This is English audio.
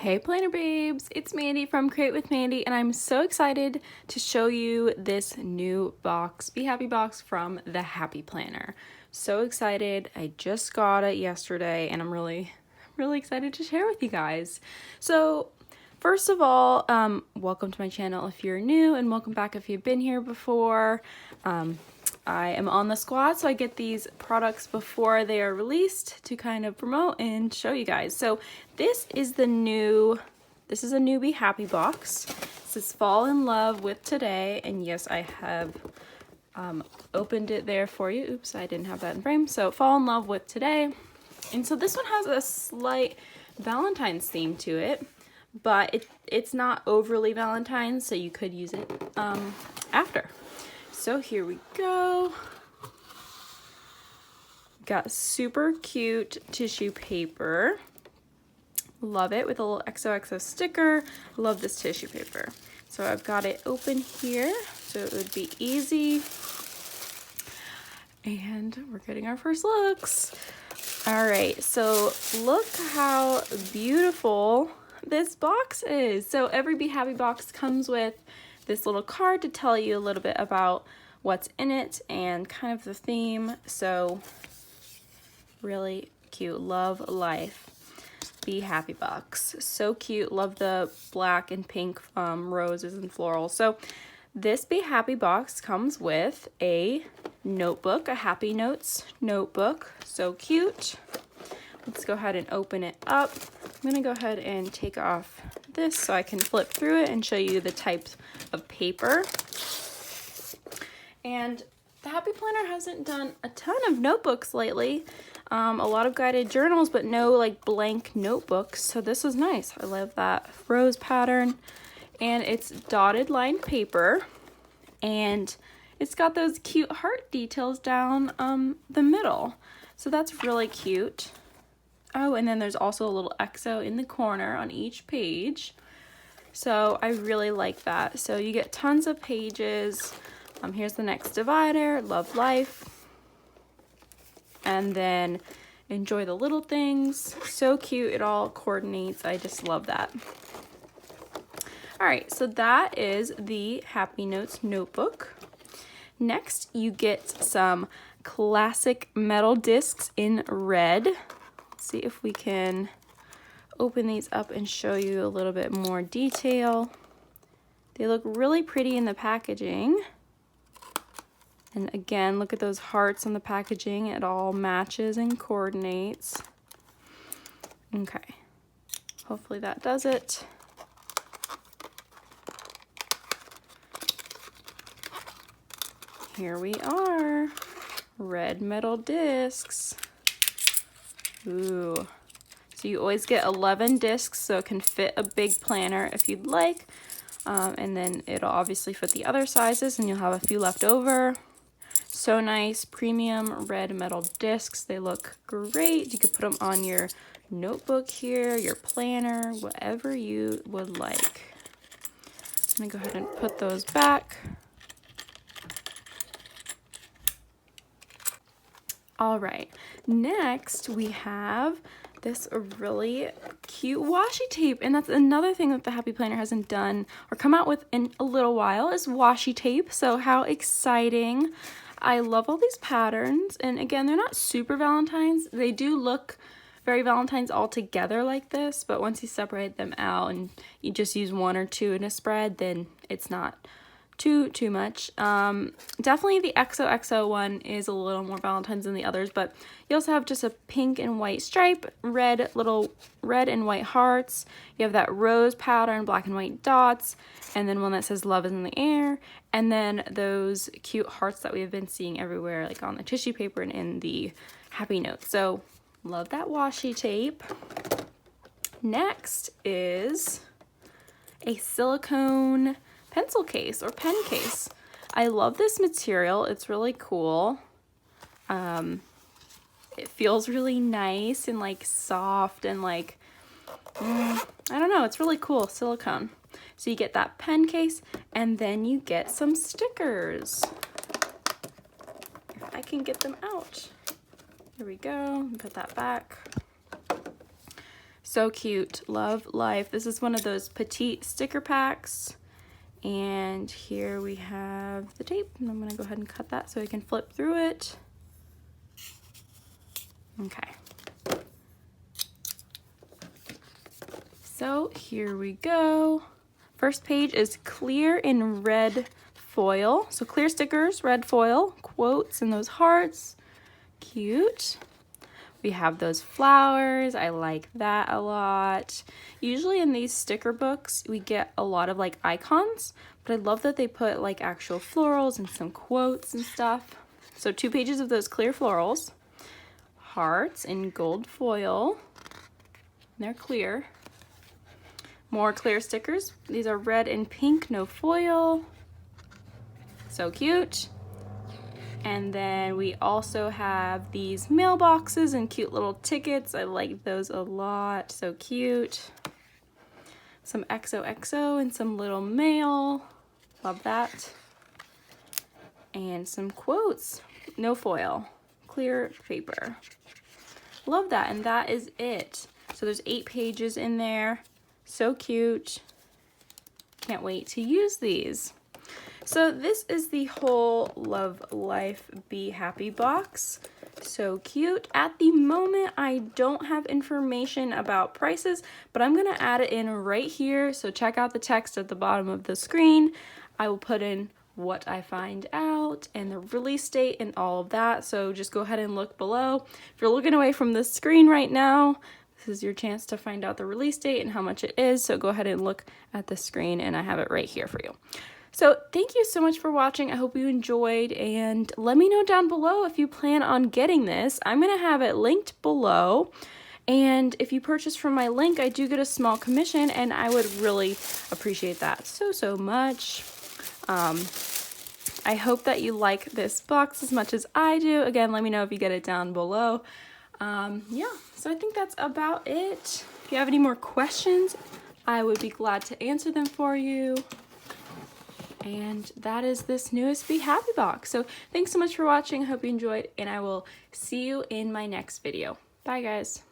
Hey planner babes, it's Mandy from Create with Mandy, and I'm so excited to show you this new box, Be Happy box from the Happy Planner. So excited. I just got it yesterday and I'm really excited to share with you guys. So first of all, welcome to my channel if you're new, and welcome back if you've been here before. I am on the squad, so I get these products before they are released to kind of promote and show you guys. So this is a new Be Happy box. This is Fall in Love with Today, and yes, I have opened it there for you. Oops, I didn't have that in frame. So Fall in Love with Today. And so this one has a slight Valentine's theme to it, but it's not overly Valentine's, so you could use it after. So here we go. Got super cute tissue paper. Love it, with a little XOXO sticker. Love this tissue paper. So I've got it open here so it would be easy. And we're getting our first looks. All right, so look how beautiful this box is. So every Be Happy box comes with this little card to tell you a little bit about what's in it and kind of the theme. So really cute. Love life. Be Happy box. So cute. Love the black and pink roses and florals. So this Be Happy box comes with a notebook, a Happy Notes notebook. So cute. Let's go ahead and open it up. I'm gonna go ahead and take off this so I can flip through it and show you the types of paper. And the Happy Planner hasn't done a ton of notebooks lately. A lot of guided journals, but no like blank notebooks. So this is nice. I love that rose pattern. And it's dotted line paper. And it's got those cute heart details down the middle. So that's really cute. Oh, and then there's also a little XO in the corner on each page. So I really like that. So you get tons of pages. Here's the next divider, love life. And then enjoy the little things. So cute, it all coordinates. I just love that. All right, so that is the Happy Notes notebook. Next, you get some classic metal discs in red. See if we can open these up and show you a little bit more detail. They look really pretty in the packaging. And again, look at those hearts on the packaging. It all matches and coordinates. Okay, hopefully that does it. Here we are, red metal discs. Ooh, so you always get 11 discs, so it can fit a big planner if you'd like. And then it'll obviously fit the other sizes, and you'll have a few left over. So nice, premium red metal discs. They look great. You could put them on your notebook here, your planner, whatever you would like. I'm gonna go ahead and put those back. All right, next we have this really cute washi tape, and that's another thing that the Happy Planner hasn't done or come out with in a little while is washi tape. So how exciting. I love all these patterns, and again, they're not super Valentine's. They do look very Valentine's all together like this, but once you separate them out and you just use one or two in a spread, then it's not too much. Definitely the XOXO one is a little more Valentine's than the others, but you also have just a pink and white stripe, little red and white hearts. You have that rose pattern, black and white dots, and then one that says love is in the air, and then those cute hearts that we have been seeing everywhere, like on the tissue paper and in the Happy Notes. So love that washi tape. Next is a silicone pencil case or pen case. I love this material. It's really cool. It feels really nice and like soft and like, I don't know, it's really cool, silicone. So you get that pen case, and then you get some stickers. If I can get them out. There we go, put that back. So cute. Love life. This is one of those petite sticker packs. And here we have the tape. And I'm going to go ahead and cut that so I can flip through it. Okay. So here we go. First page is clear in red foil. So clear stickers, red foil, quotes, and those hearts. Cute. We have those flowers. I like that a lot. Usually in these sticker books, we get a lot of like icons, but I love that they put like actual florals and some quotes and stuff. So 2 pages of those clear florals. Hearts in gold foil. They're clear. More clear stickers. These are red and pink, no foil. So cute. And then we also have these mailboxes and cute little tickets. I like those a lot. So cute. Some XOXO and some little mail. Love that. And some quotes. No foil. Clear paper. Love that. And that is it. So there's 8 pages in there. So cute. Can't wait to use these. So this is the whole Love Life Be Happy box. So cute. At the moment, I don't have information about prices, but I'm going to add it in right here. So check out the text at the bottom of the screen. I will put in what I find out and the release date and all of that. So just go ahead and look below. If you're looking away from the screen right now, this is your chance to find out the release date and how much it is. So go ahead and look at the screen and I have it right here for you. So thank you so much for watching. I hope you enjoyed, and let me know down below if you plan on getting this. I'm going to have it linked below, and if you purchase from my link, I do get a small commission, and I would really appreciate that so much. I hope that you like this box as much as I do. Again, let me know if you get it down below. Yeah, so I think that's about it. If you have any more questions, I would be glad to answer them for you. And that is this newest Be Happy box. So thanks so much for watching. I hope you enjoyed, and I will see you in my next video. Bye, guys.